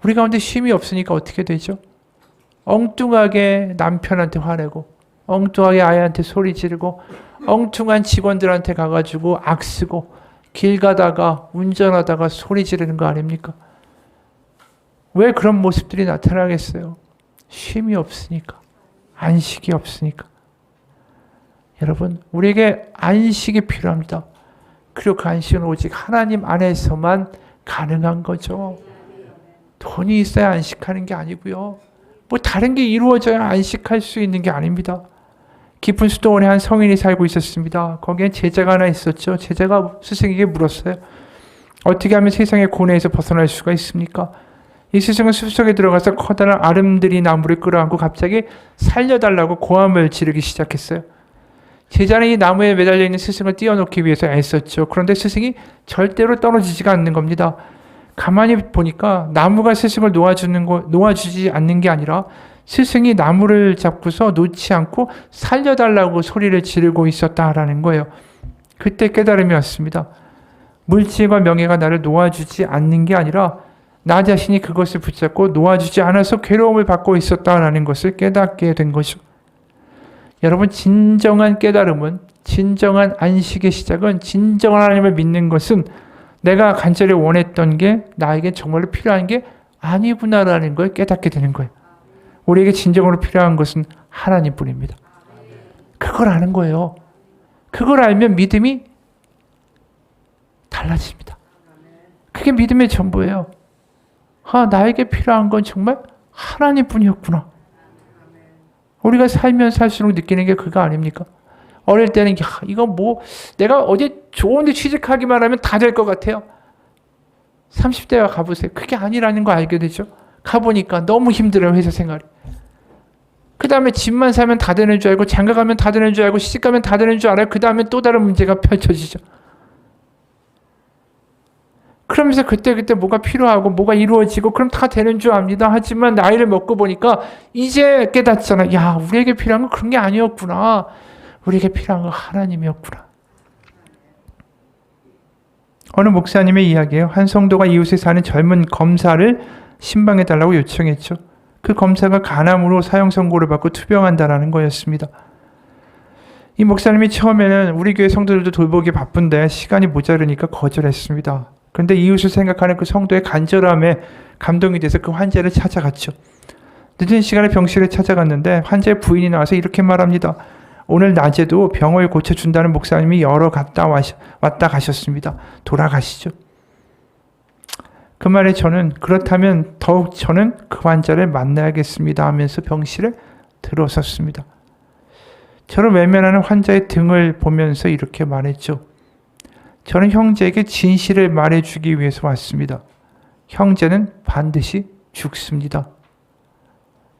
[SPEAKER 1] 우리 가운데 쉼이 없으니까 어떻게 되죠? 엉뚱하게 남편한테 화내고, 엉뚱하게 아이한테 소리 지르고, 엉뚱한 직원들한테 가가지고 악쓰고, 길 가다가 운전하다가 소리 지르는 거 아닙니까? 왜 그런 모습들이 나타나겠어요? 쉼이 없으니까. 안식이 없으니까. 여러분, 우리에게 안식이 필요합니다. 그리고 그 안식은 오직 하나님 안에서만 가능한 거죠. 돈이 있어야 안식하는 게 아니고요. 뭐 다른 게 이루어져야 안식할 수 있는 게 아닙니다. 깊은 수도원에 한 성인이 살고 있었습니다. 거기엔 제자가 하나 있었죠. 제자가 스승에게 물었어요. 어떻게 하면 세상의 고뇌에서 벗어날 수가 있습니까? 이 스승은 숲속에 들어가서 커다란 아름드리 나무를 끌어안고 갑자기 살려달라고 고함을 지르기 시작했어요. 제자는 이 나무에 매달려 있는 스승을 띄워놓기 위해서 애썼죠. 그런데 스승이 절대로 떨어지지가 않는 겁니다. 가만히 보니까 나무가 스승을 놓아주지 않는 게 아니라 스승이 나무를 잡고서 놓지 않고 살려달라고 소리를 지르고 있었다라는 거예요. 그때 깨달음이 왔습니다. 물질과 명예가 나를 놓아주지 않는 게 아니라 나 자신이 그것을 붙잡고 놓아주지 않아서 괴로움을 받고 있었다라는 것을 깨닫게 된 것이죠. 여러분, 진정한 깨달음은, 진정한 안식의 시작은, 진정한 하나님을 믿는 것은 내가 간절히 원했던 게 나에게 정말로 필요한 게 아니구나라는 걸 깨닫게 되는 거예요. 우리에게 진정으로 필요한 것은 하나님뿐입니다. 그걸 아는 거예요. 그걸 알면 믿음이 달라집니다. 그게 믿음의 전부예요. 나에게 필요한 건 정말 하나님뿐이었구나. 우리가 살면 살수록 느끼는 게 그거 아닙니까? 어릴 때는 이거 뭐 내가 어디 좋은 데 취직하기만 하면 다 될 것 같아요. 30대가 가보세요. 그게 아니라는 거 알게 되죠. 가보니까 너무 힘들어요. 회사 생활이. 그 다음에 집만 사면 다 되는 줄 알고, 장가 가면 다 되는 줄 알고, 시집 가면 다 되는 줄 알아요. 그 다음에 또 다른 문제가 펼쳐지죠. 그러면서 그때 뭐가 필요하고 뭐가 이루어지고 그럼 다 되는 줄 압니다. 하지만 나이를 먹고 보니까 이제 깨닫잖아. 야, 우리에게 필요한 건 그런 게 아니었구나. 우리에게 필요한 건 하나님이었구나. 어느 목사님의 이야기예요. 한 성도가 이웃에 사는 젊은 검사를 신방해달라고 요청했죠. 그 검사가 간암으로 사형 선고를 받고 투병한다라는 거였습니다. 이 목사님이 처음에는 우리 교회 성도들도 돌보기 바쁜데 시간이 모자르니까 거절했습니다. 그런데 이웃을 생각하는 그 성도의 간절함에 감동이 돼서 그 환자를 찾아갔죠. 늦은 시간에 병실에 찾아갔는데 환자의 부인이 나와서 이렇게 말합니다. 오늘 낮에도 병을 고쳐준다는 목사님이 여러 왔다 가셨습니다. 돌아가시죠. 그 말에 저는 그렇다면 더욱 저는 그 환자를 만나야겠습니다 하면서 병실에 들어섰습니다. 저를 외면하는 환자의 등을 보면서 이렇게 말했죠. 저는 형제에게 진실을 말해주기 위해서 왔습니다. 형제는 반드시 죽습니다.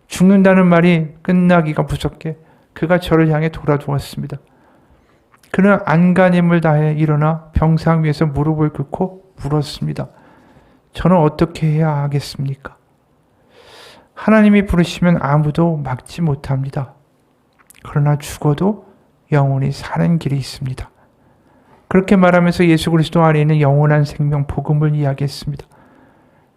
[SPEAKER 1] 죽는다는 말이 끝나기가 무섭게 그가 저를 향해 돌아누웠습니다. 그는 안간힘을 다해 일어나 병상 위에서 무릎을 꿇고 물었습니다. 저는 어떻게 해야 하겠습니까? 하나님이 부르시면 아무도 막지 못합니다. 그러나 죽어도 영원히 사는 길이 있습니다. 그렇게 말하면서 예수 그리스도 안에 있는 영원한 생명 복음을 이야기했습니다.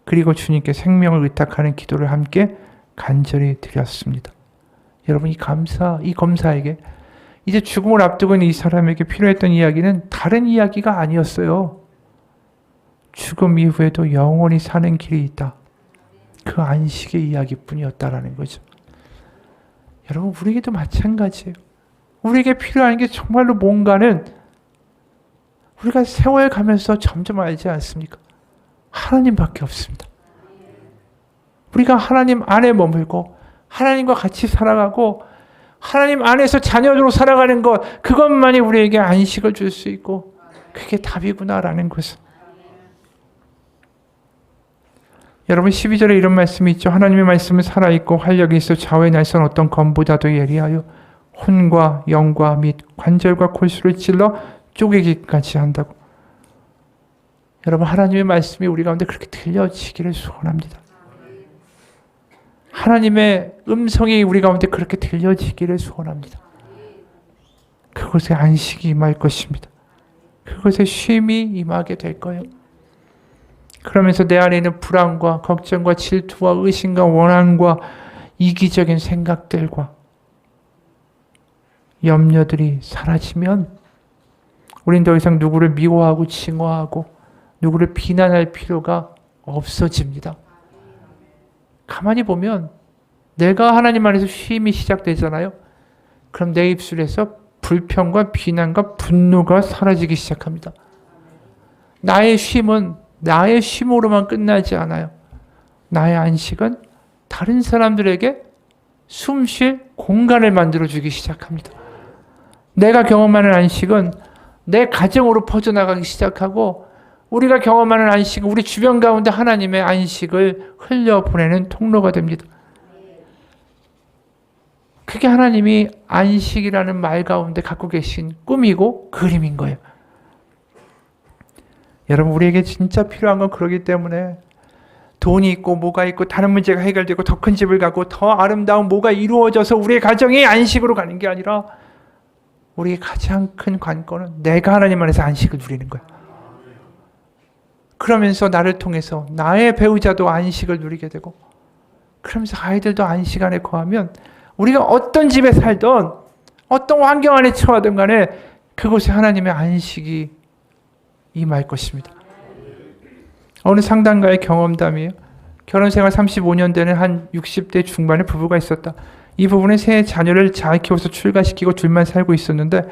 [SPEAKER 1] 그리고 주님께 생명을 의탁하는 기도를 함께 간절히 드렸습니다. 여러분, 이 검사에게 이제 죽음을 앞두고 있는 이 사람에게 필요했던 이야기는 다른 이야기가 아니었어요. 죽음 이후에도 영원히 사는 길이 있다. 그 안식의 이야기뿐이었다라는 거죠. 여러분, 우리에게도 마찬가지예요. 우리에게 필요한 게 정말로 뭔가는 우리가 세월 가면서 점점 알지 않습니까? 하나님밖에 없습니다. 우리가 하나님 안에 머물고 하나님과 같이 살아가고 하나님 안에서 자녀로 살아가는 것, 그것만이 우리에게 안식을 줄 수 있고 그게 답이구나라는 것을. 여러분, 12절에 이런 말씀이 있죠. 하나님의 말씀은 살아있고 활력이 있어 좌우의 날선 어떤 검보다도 예리하여 혼과 영과 및 관절과 골수를 찔러 쪼개기까지 한다고. 여러분, 하나님의 말씀이 우리 가운데 그렇게 들려지기를 소원합니다. 하나님의 음성이 우리 가운데 그렇게 들려지기를 소원합니다. 그곳에 안식이 임할 것입니다. 그곳에 쉼이 임하게 될 거예요. 그러면서 내 안에 있는 불안과 걱정과 질투와 의심과 원한과 이기적인 생각들과 염려들이 사라지면 우린 더 이상 누구를 미워하고 징어하고 누구를 비난할 필요가 없어집니다. 가만히 보면 내가 하나님 안에서 쉼이 시작되잖아요. 그럼 내 입술에서 불평과 비난과 분노가 사라지기 시작합니다. 나의 쉼은 나의 쉼으로만 끝나지 않아요. 나의 안식은 다른 사람들에게 숨 쉴 공간을 만들어주기 시작합니다. 내가 경험하는 안식은 내 가정으로 퍼져나가기 시작하고 우리가 경험하는 안식은 우리 주변 가운데 하나님의 안식을 흘려보내는 통로가 됩니다. 그게 하나님이 안식이라는 말 가운데 갖고 계신 꿈이고 그림인 거예요. 여러분, 우리에게 진짜 필요한 건 그러기 때문에 돈이 있고 뭐가 있고 다른 문제가 해결되고 더 큰 집을 갖고 더 아름다운 뭐가 이루어져서 우리의 가정이 안식으로 가는 게 아니라 우리의 가장 큰 관건은 내가 하나님 안에서 안식을 누리는 거야. 그러면서 나를 통해서 나의 배우자도 안식을 누리게 되고 그러면서 아이들도 안식 안에 거하면 우리가 어떤 집에 살던 어떤 환경 안에 처하든 간에 그곳에 하나님의 안식이 임할 것입니다. 어느 상담가의 경험담이에요. 결혼생활 35년 되는 한 60대 중반의 부부가 있었다. 이 부부는 세 자녀를 잘 키워서 출가시키고 둘만 살고 있었는데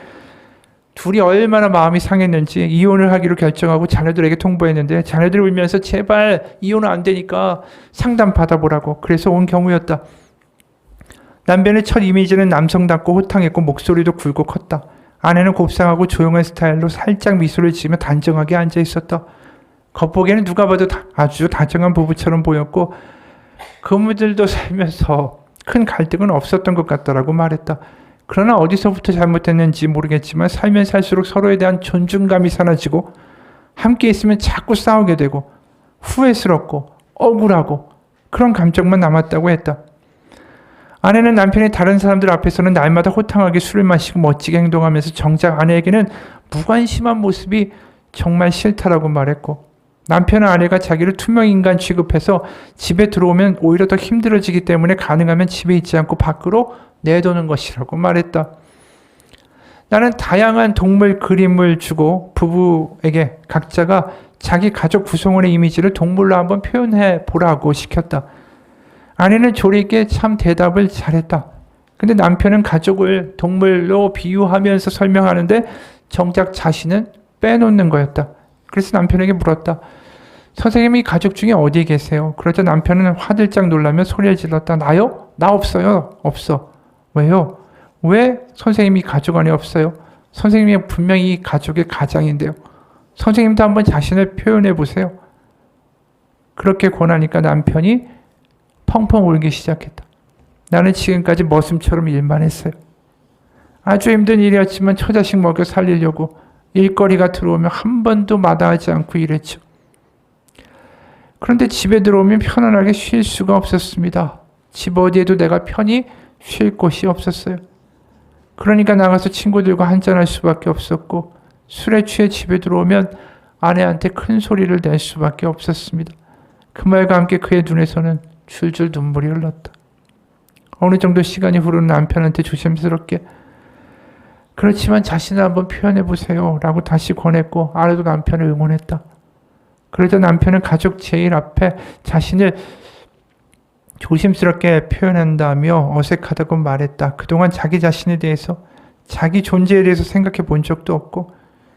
[SPEAKER 1] 둘이 얼마나 마음이 상했는지 이혼을 하기로 결정하고 자녀들에게 통보했는데 자녀들이 울면서 제발 이혼은 안 되니까 상담 받아보라고. 그래서 온 경우였다. 남편의 첫 이미지는 남성답고 호탕했고 목소리도 굵고 컸다. 아내는 곱상하고 조용한 스타일로 살짝 미소를 지으며 단정하게 앉아 있었다. 겉보기에는 누가 봐도 아주 다정한 부부처럼 보였고 그분들도 살면서 큰 갈등은 없었던 것 같다라고 말했다. 그러나 어디서부터 잘못했는지 모르겠지만 살면 살수록 서로에 대한 존중감이 사라지고 함께 있으면 자꾸 싸우게 되고 후회스럽고 억울하고 그런 감정만 남았다고 했다. 아내는 남편이 다른 사람들 앞에서는 날마다 호탕하게 술을 마시고 멋지게 행동하면서 정작 아내에게는 무관심한 모습이 정말 싫다라고 말했고 남편은 아내가 자기를 투명인간 취급해서 집에 들어오면 오히려 더 힘들어지기 때문에 가능하면 집에 있지 않고 밖으로 내도는 것이라고 말했다. 나는 다양한 동물 그림을 주고 부부에게 각자가 자기 가족 구성원의 이미지를 동물로 한번 표현해 보라고 시켰다. 아내는 조리 있게 참 대답을 잘했다. 근데 남편은 가족을 동물로 비유하면서 설명하는데 정작 자신은 빼놓는 거였다. 그래서 남편에게 물었다. 선생님이 가족 중에 어디에 계세요? 그러자 남편은 화들짝 놀라며 소리를 질렀다. 나요? 나 없어요. 없어. 왜요? 왜 선생님이 가족 안에 없어요? 선생님이 분명히 이 가족의 가장인데요. 선생님도 한번 자신을 표현해 보세요. 그렇게 권하니까 남편이 펑펑 울기 시작했다. 나는 지금까지 머슴처럼 일만 했어요. 아주 힘든 일이었지만 처자식 먹여 살리려고 일거리가 들어오면 한 번도 마다하지 않고 일했죠. 그런데 집에 들어오면 편안하게 쉴 수가 없었습니다. 집 어디에도 내가 편히 쉴 곳이 없었어요. 그러니까 나가서 친구들과 한잔할 수밖에 없었고 술에 취해 집에 들어오면 아내한테 큰 소리를 낼 수밖에 없었습니다. 그 말과 함께 그의 눈에서는 줄줄 눈물이 흘렀다. 어느 정도 시간이 흐른 남편한테 조심스럽게 그렇지만 자신을 한번 표현해 보세요 라고 다시 권했고 아내도 남편을 응원했다. 그러자 남편은 가족 제일 앞에 자신을 조심스럽게 표현한다며 어색하다고 말했다. 그동안 자기 자신에 대해서, 자기 존재에 대해서 생각해 본 적도 없고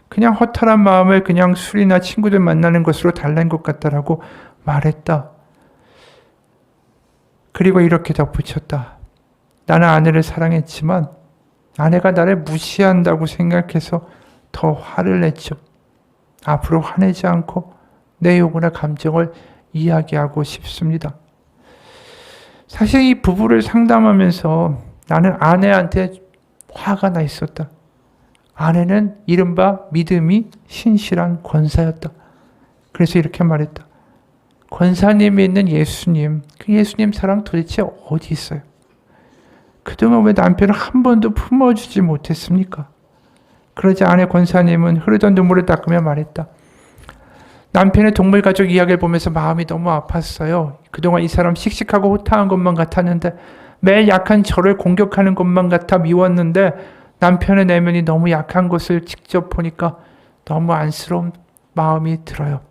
[SPEAKER 1] 그냥 허탈한 마음을 그냥 술이나 친구들 만나는 것으로 달랜 것 같다라고 말했다. 그리고 이렇게 덧붙였다. 나는 아내를 사랑했지만 아내가 나를 무시한다고 생각해서 더 화를 냈죠. 앞으로 화내지 않고 내 요구나 감정을 이야기하고 싶습니다. 사실 이 부부를 상담하면서 나는 아내한테 화가 나 있었다. 아내는 이른바 믿음이 신실한 권사였다. 그래서 이렇게 말했다. 권사님이 있는 예수님, 그 예수님 사랑 도대체 어디 있어요? 그동안 왜 남편을 한 번도 품어주지 못했습니까? 그러자 아내 권사님은 흐르던 눈물을 닦으며 말했다. 남편의 동물가족 이야기를 보면서 마음이 너무 아팠어요. 그동안 이 사람 씩씩하고 호탕한 것만 같았는데 매일 약한 저를 공격하는 것만 같아 미웠는데 남편의 내면이 너무 약한 것을 직접 보니까 너무 안쓰러운 마음이 들어요.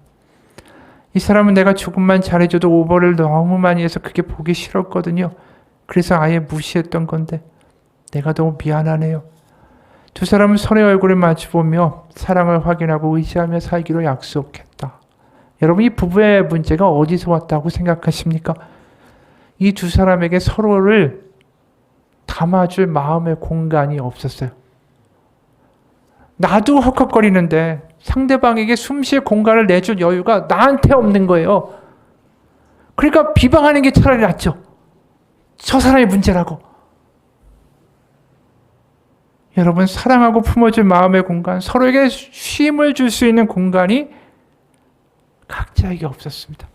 [SPEAKER 1] 이 사람은 내가 조금만 잘해줘도 오버를 너무 많이 해서 그게 보기 싫었거든요. 그래서 아예 무시했던 건데 내가 너무 미안하네요. 두 사람은 서로의 얼굴을 마주보며 사랑을 확인하고 의지하며 살기로 약속했다. 여러분, 이 부부의 문제가 어디서 왔다고 생각하십니까? 이 두 사람에게 서로를 담아줄 마음의 공간이 없었어요. 나도 헉헉거리는데 상대방에게 숨쉴 공간을 내줄 여유가 나한테 없는 거예요. 그러니까 비방하는 게 차라리 낫죠. 저 사람의 문제라고. 여러분, 사랑하고 품어줄 마음의 공간, 서로에게 쉼을 줄 수 있는 공간이 각자에게 없었습니다.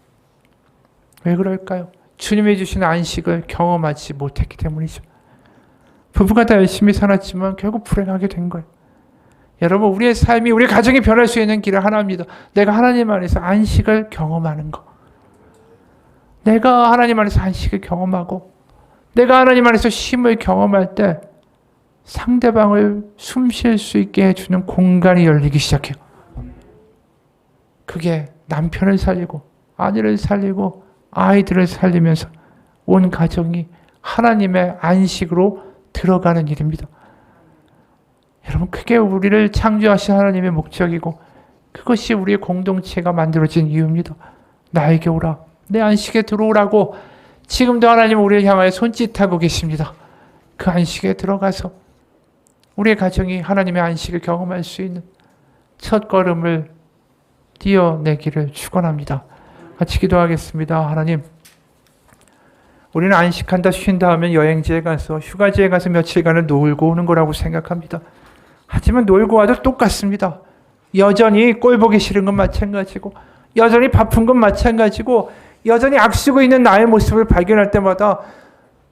[SPEAKER 1] 왜 그럴까요? 주님이 주신 안식을 경험하지 못했기 때문이죠. 부부가 다 열심히 살았지만 결국 불행하게 된 거예요. 여러분, 우리의 삶이, 우리 가정이 변할 수 있는 길은 하나입니다. 내가 하나님 안에서 안식을 경험하는 거. 내가 하나님 안에서 안식을 경험하고 내가 하나님 안에서 쉼을 경험할 때 상대방을 숨 쉴 수 있게 해주는 공간이 열리기 시작해요. 그게 남편을 살리고 아내를 살리고 아이들을 살리면서 온 가정이 하나님의 안식으로 들어가는 일입니다. 여러분, 그게 우리를 창조하신 하나님의 목적이고 그것이 우리의 공동체가 만들어진 이유입니다. 나에게 오라, 내 안식에 들어오라고 지금도 하나님은 우리를 향하여 손짓하고 계십니다. 그 안식에 들어가서 우리의 가정이 하나님의 안식을 경험할 수 있는 첫 걸음을 띄어내기를 축원합니다. 같이 기도하겠습니다. 하나님, 우리는 안식한다, 쉰다 하면 여행지에 가서, 휴가지에 가서 며칠간을 놀고 오는 거라고 생각합니다. 하지만 놀고 와도 똑같습니다. 여전히 꼴 보기 싫은 건 마찬가지고, 여전히 바쁜 건 마찬가지고, 여전히 악쓰고 있는 나의 모습을 발견할 때마다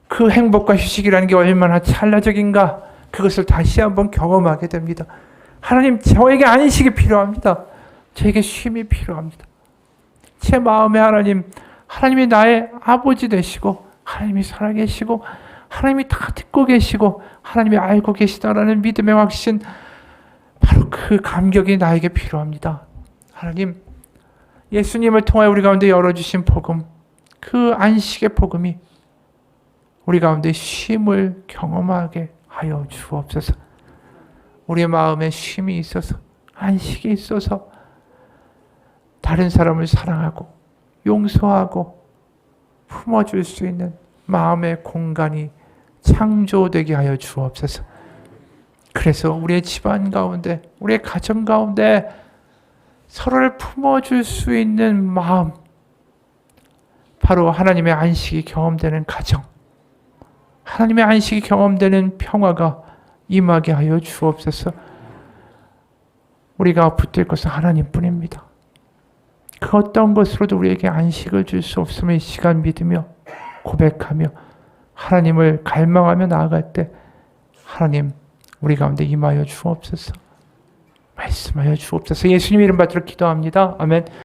[SPEAKER 1] 그 행복과 휴식이라는 게 얼마나 찰나적인가, 그것을 다시 한번 경험하게 됩니다. 하나님, 저에게 안식이 필요합니다. 저에게 쉼이 필요합니다. 제 마음에 하나님이 나의 아버지 되시고, 하나님이 살아계시고, 하나님이 다 듣고 계시고, 하나님이 알고 계시다라는 믿음의 확신, 바로 그 감격이 나에게 필요합니다. 하나님, 예수님을 통하여 우리 가운데 열어주신 복음, 그 안식의 복음이 우리 가운데 쉼을 경험하게 하여 주옵소서. 우리의 마음에 쉼이 있어서, 안식이 있어서 다른 사람을 사랑하고 용서하고 품어줄 수 있는 마음의 공간이 창조되게 하여 주옵소서. 그래서 우리의 집안 가운데, 우리의 가정 가운데 서로를 품어줄 수 있는 마음, 바로 하나님의 안식이 경험되는 가정, 하나님의 안식이 경험되는 평화가 임하게 하여 주옵소서. 우리가 붙들 것은 하나님뿐입니다. 그 어떤 것으로도 우리에게 안식을 줄 수 없음을 이 시간 믿으며 고백하며 하나님을 갈망하며 나아갈 때 하나님, 우리 가운데 임하여 주옵소서. 말씀하여 주옵소서. 예수님 이름 받들어 기도합니다. 아멘.